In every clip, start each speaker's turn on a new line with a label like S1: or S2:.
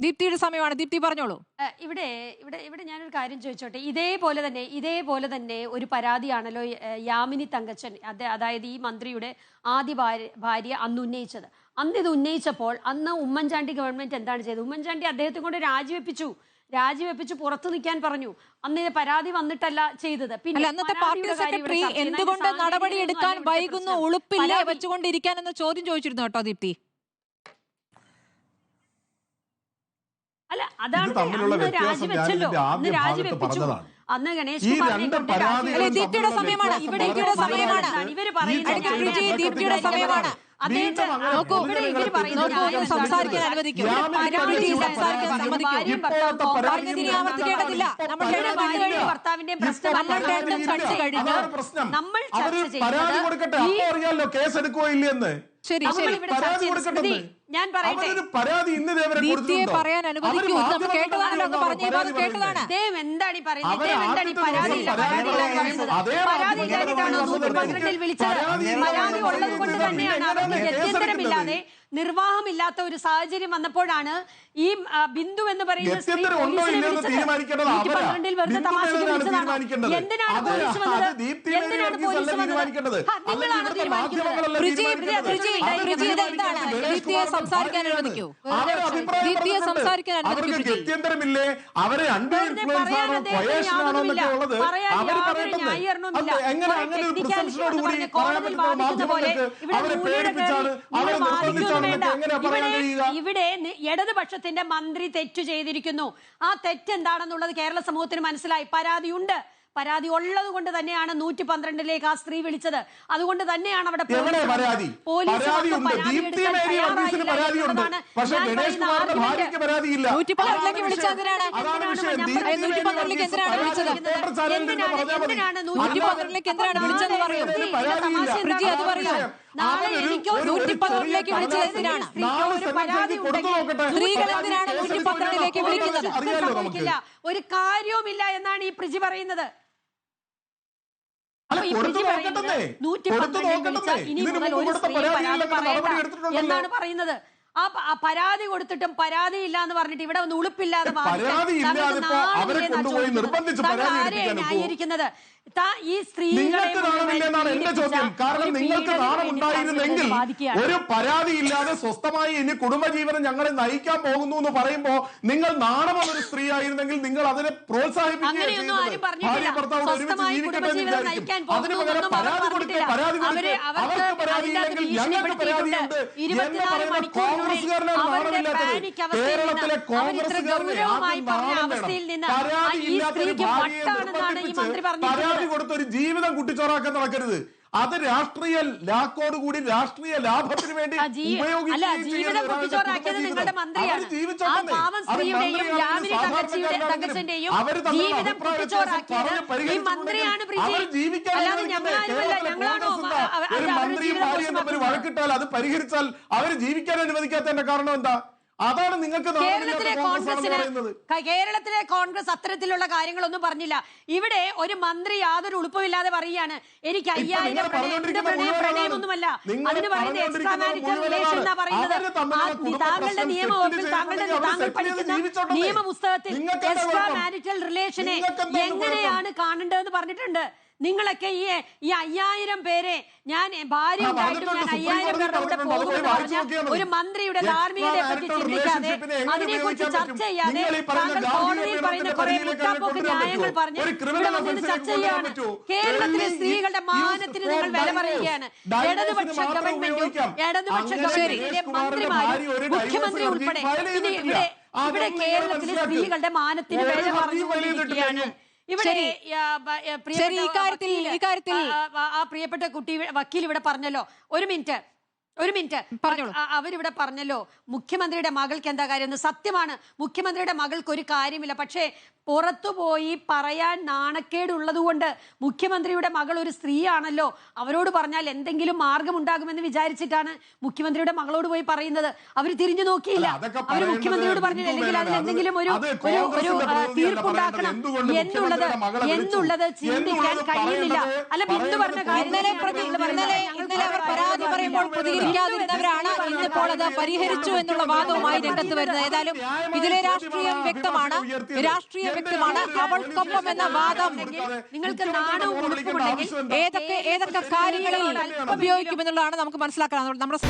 S1: ദീപ്തിയുടെ സമയമാണ്. ദീപ്തി പറഞ്ഞോളൂ.
S2: ഇവിടെ ഇവിടെ ഇവിടെ ഞാനൊരു കാര്യം ചോദിച്ചോട്ടെ. ഇതേപോലെ തന്നെ ഒരു പരാതിയാണല്ലോ യാമിനി തങ്കച്ചൻ, അതായത് ഈ മന്ത്രിയുടെ ആദ്യ ഭാര്യ അന്ന് ഉന്നയിച്ചത്. അന്ന് ഇത് ഉന്നയിച്ചപ്പോൾ അന്ന് ഉമ്മൻചാണ്ടി ഗവൺമെന്റ് എന്താണ് ചെയ്തത്? ഉമ്മൻചാണ്ടി അദ്ദേഹത്തെ കൊണ്ട് രാജിവെപ്പിച്ചു പുറത്തു നിൽക്കാൻ പറഞ്ഞു. അന്ന് ഇത് പരാതി വന്നിട്ടല്ല ചെയ്തത്.
S1: പിന്നെ അന്നത്തെ പാർട്ടി സെക്രട്ടറി എന്തുകൊണ്ട് നടപടി എടുക്കാൻ വൈകുന്നു, ഉളുപ്പില്ലേ വെച്ചുകൊണ്ടിരിക്കാൻ എന്ന ചോദ്യം ചോദിച്ചിരുന്നു കേട്ടോ ദീപ്തി.
S2: അല്ല, അതാണ് രാജിവെച്ചല്ലോ, അന്ന് രാജിവെപ്പിച്ചു. അന്ന് ഗണേഷ്
S1: ദീപ്തിയുടെ സമയമാണ്. ദീപ്തിയുടെ സമയമാണ്. ദീപ്തിയുടെ സമയമാണ്. സംസാരിക്കാൻ അനുവദിക്കും.
S2: ഭർത്താവിന്റെ പ്രശ്നം നമ്മൾ ചർച്ച ചെയ്യുന്നത്. ശരി ശരി, ഞാൻ പറയട്ടെ.
S1: പറയാൻ അനുവദിക്കൂ. നമ്മൾ കേട്ടതാണല്ലോ, കേട്ടതാണ്.
S2: എന്താണ് ഈ പറയുന്നത്? പരാതിയില്ലാതിട്ടാണോ 112-ൽ വിളിച്ചത്? പരാതി ഉള്ളത് കൊണ്ട് തന്നെയാണ് അവർക്ക് ഗത്യന്തരമില്ലാതെ, നിർവാഹമില്ലാത്ത ഒരു സാഹചര്യം വന്നപ്പോഴാണ് ഈ ബിന്ദു എന്ന് പറയുന്ന സ്ത്രീ പോലീസിനെ വിളിച്ചത്. 112-ൽ വെറുതെ തമാശയ്ക്ക് വിളിച്ചതാണോ? എന്തിനാണ് പോലീസ് വന്നത്? നിങ്ങളാണ് തീരുമാനിക്കുന്നത്.
S1: ദീപ്തിയെ സംസാരിക്കാൻ അനുവദിക്കൂ. ദീപ്തിയെ സംസാരിക്കാൻ അനുവദിക്കൂ.
S3: ഗത്യന്തരമില്ലേ? അവരെ
S2: ഇവിടെ ഇടതുപക്ഷത്തിന്റെ മന്ത്രി തെറ്റു ചെയ്തിരിക്കുന്നു. ആ തെറ്റെന്താണെന്നുള്ളത് കേരള സമൂഹത്തിന് മനസ്സിലായി. പരാതി ഉള്ളത് കൊണ്ട് തന്നെയാണ് 112-ലേക്ക് ആ സ്ത്രീ വിളിച്ചത്. അതുകൊണ്ട് തന്നെയാണ് അവിടെ പോലീസ് നാളെ എനിക്കോ 112-ലേക്ക് വിളിച്ചത് എന്തിനാണ്? ഒരു കാര്യവുമില്ല എന്നാണ് ഈ പ്രിജി പറയുന്നത്. എന്നാണ് പറയുന്നത്. ആ പരാതി കൊടുത്തിട്ടും പരാതിയില്ല എന്ന് പറഞ്ഞിട്ട് ഇവിടെ ഒന്ന് ഉളുപ്പില്ലാതെ ന്യായീകരിക്കുന്നത് ഈ സ്ത്രീകളെ
S3: കാരണം നിങ്ങൾക്ക് നാണമുണ്ടായിരുന്നെങ്കിൽ ഒരു പരാതിയില്ലാതെ സ്വസ്ഥമായി ഇനി കുടുംബജീവനം ഞങ്ങളെ നയിക്കാൻ പോകുന്നു എന്ന് പറയുമ്പോ നിങ്ങൾ നാണമുള്ള ഒരു സ്ത്രീ ആയിരുന്നെങ്കിൽ നിങ്ങൾ അതിനെ പ്രോത്സാഹിപ്പിക്കുകയും ഭാര്യ ഭർത്താവ് ഒരുമിച്ച് ജീവിക്കട്ടെ എന്ന് വിചാരിക്കും. അതിന് പകരം പരാതി കൊടുക്കുക, പരാതി കൊടുക്കുക, അവർക്ക് പരാതിയില്ലെങ്കിൽ ഞങ്ങൾക്ക് പരാതിയുണ്ട് എന്ന് പറയുന്ന കോൺഗ്രസ്സുകാരനാണ് നാണമില്ലാത്തത്. കേരളത്തിലെ കോൺഗ്രസ്സുകാരുടെ പരാതിയില്ലാത്ത ഭാര്യയെ നിർബന്ധിപ്പിച്ച് പരാതി കൊടുത്തൊരു ജീവിതം കുട്ടിച്ചോറാക്കാൻ നടക്കരുത്. അത് രാഷ്ട്രീയ ലാക്കോടുകൂടി രാഷ്ട്രീയ ലാഭത്തിന് വേണ്ടി വഴക്കിട്ടാൽ അത് പരിഹരിച്ചാൽ അവർ ജീവിക്കാൻ അനുവദിക്കാത്തതിന്റെ കാരണം എന്താ? അതാണ് നിങ്ങൾക്ക്
S2: കേരളത്തിലെ കോൺഗ്രസ് അത്തരത്തിലുള്ള കാര്യങ്ങളൊന്നും പറഞ്ഞില്ല. ഇവിടെ ഒരു മന്ത്രി യാതൊരു ഉളുപ്പുമില്ലാതെ പറയുകയാണ് എനിക്ക് 5000 പ്രണയമൊന്നുമല്ല, അതിന് പറയുന്നത് എക്സ്ട്രാ മാരിറ്റൽ റിലേഷൻ എന്നാ പറയുന്നത്. താങ്കളുടെ നിയമവകുപ്പിൽ താങ്കൾ പഠിക്കുന്ന നിയമ പുസ്തകത്തിൽ എക്സ്ട്രാ മാരിറ്റൽ റിലേഷനെ എങ്ങനെയാണ് കാണേണ്ടതെന്ന് പറഞ്ഞിട്ടുണ്ട്. നിങ്ങളൊക്കെ ഈ 5000 പേരെ ഞാൻ ഭാര്യ ഉണ്ടായിട്ടും ഞാൻ 5000 പേരുടെ കൂടെ പോകുമെന്ന് പറഞ്ഞ ഒരു മന്ത്രിയുടെ ധാർമ്മികതയെ പറ്റി ചിന്തിക്കാതെ, അതിനെക്കുറിച്ച് ചർച്ച ചെയ്യാതെ താങ്കൾ കോടതിയിൽ പറയുന്ന കുറെ മുട്ടാപ്പോക്ക് ന്യായങ്ങൾ പറഞ്ഞ് ഇവിടെ വന്നിട്ട് ചർച്ച ചെയ്യാണ്. കേരളത്തിലെ സ്ത്രീകളുടെ മാനത്തിന് നിങ്ങൾ വില പറയുകയാണ്. ഇടതുപക്ഷ ഗവൺമെന്റിലെ മന്ത്രിമാരും മുഖ്യമന്ത്രി ഉൾപ്പെടെ ഇവിടെ കേരളത്തിലെ സ്ത്രീകളുടെ മാനത്തിന് വില പറഞ്ഞുകൊണ്ടിരിക്കുകയാണ്. ഇവിടെ ആ പ്രിയപ്പെട്ട കുട്ടി വക്കീൽ ഇവിടെ പറഞ്ഞല്ലോ, ഒരു മിനിറ്റ് അവരിവിടെ പറഞ്ഞല്ലോ മുഖ്യമന്ത്രിയുടെ മകൾക്ക് എന്താ കാര്യം. സത്യമാണ്, മുഖ്യമന്ത്രിയുടെ മകൾക്ക് ഒരു കാര്യമില്ല. പക്ഷേ പുറത്തുപോയി പറയാൻ നാണക്കേടുള്ളത് കൊണ്ട് മുഖ്യമന്ത്രിയുടെ മകൾ ഒരു സ്ത്രീയാണല്ലോ, അവരോട് പറഞ്ഞാൽ എന്തെങ്കിലും മാർഗമുണ്ടാകുമെന്ന് വിചാരിച്ചിട്ടാണ് മുഖ്യമന്ത്രിയുടെ മകളോട് പോയി പറയുന്നത്. അവർ തിരിഞ്ഞു നോക്കിയില്ല. അവർ മുഖ്യമന്ത്രിയോട് പറഞ്ഞില്ല, അല്ലെങ്കിൽ അതിൽ എന്തെങ്കിലും ഒരു തീർപ്പുണ്ടാക്കണം എന്നുള്ളത് ചിന്തിക്കാൻ കഴിയുന്നില്ല. അല്ല, ബിന്ദു പറഞ്ഞ കാര്യം
S1: പരിഹരിക്കാതിരുന്നവരാണ് ഇന്നിപ്പോൾ അത് പരിഹരിച്ചു എന്നുള്ള വാദവുമായി രംഗത്ത് വരുന്നത്. ഏതായാലും ഇതിലെ രാഷ്ട്രീയം വ്യക്തമാണ്, അവൾക്കൊപ്പം എന്ന വാദം
S2: നിങ്ങൾക്ക് നാണവും ഉളുപ്പുമുണ്ടെങ്കിൽ
S1: ഏതൊക്കെ കാര്യങ്ങളിൽ ഉപയോഗിക്കുമെന്നുള്ളതാണ് നമുക്ക് മനസ്സിലാക്കാൻ നമ്മുടെ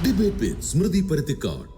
S4: ഡിബേറ്റ് വിത്ത് സ്മൃതി പരുത്തിക്കാട്.